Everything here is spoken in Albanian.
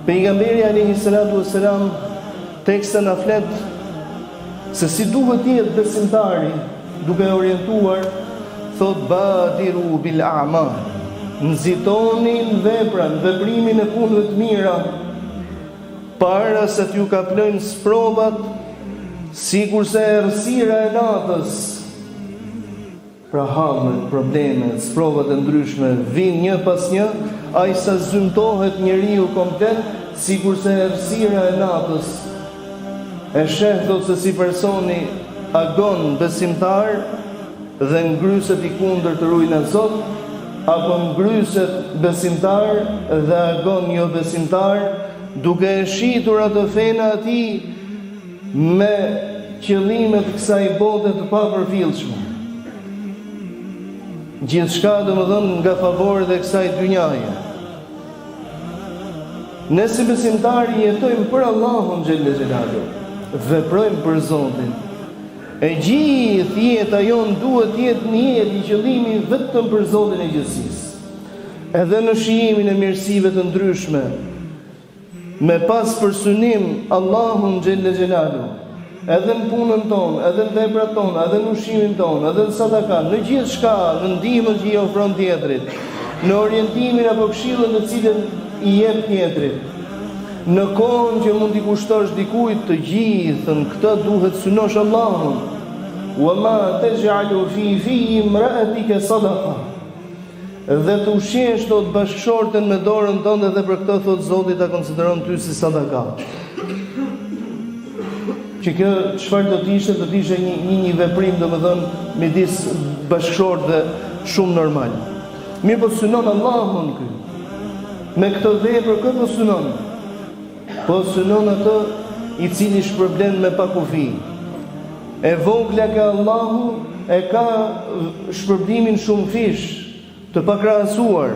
Pejgamberi alayhi salatu wassalam teksta na flet se si duhet jetë besimtari duke orientuar, thot badiru bil a'mal, nxitoni në veprën, veprimin e punëve të mira, para se t'ju kaplojnë sprovat, sikurse errësira e natës. Pra halmet, problemet, sprovat e ndryshme vinë një pas një, aq sa zymtohet njeriu komplet, sikurse errësira e natës. E sheh thot se si personi agon besimtar dhe ngryset i kundër të rujnë Zot, apo ngryset besimtar dhe agon jo besimtar, duke e shitur atë fena ati me qëllimet kësaj bote të papërfillshme. Gjithçka domethënë nga favoret e kësaj dynjaje. Ne si besimtarë jetojmë për Allahun xhelle xhelalu, veprojmë për Zotin. E gjithë jeta jonë duhet jetë një jetë i qëllimi vetëm për Zotin e gjithësisë. Edhe në shijimin e mirësive të ndryshme, me pas përsynim Allahun xhelle xhelalu, edhe në punën tonë, edhe në veprat tona, edhe në ushqimin tonë, edhe në sadakan, në gjithë shka, në ndihmën që i ofron tjetrit, në orientimin apo këshillën në cilën i jep tjetrit, në kohën që mund t'i kushtosh dikujt, të gjithën këtë duhet synosh Allahun. Wa ma taj'alu fi imra'atika sadaqa. Dhe të ushqesh të bashkëshorten me dorën tënde dhe për këtë thot Zoti ta konsideron ty si sadaka. Që kjo çfarë do të ishte një veprim domethënë midis bashkëshortëve shumë normal. Mirë po synon Allahun ky. Me këtë vepër kë po synon? Po synon atë i cili shpërblen me pakufi. E vogla ka Allahu, e ka shpërblimin shumë fish, të pakrahasuar.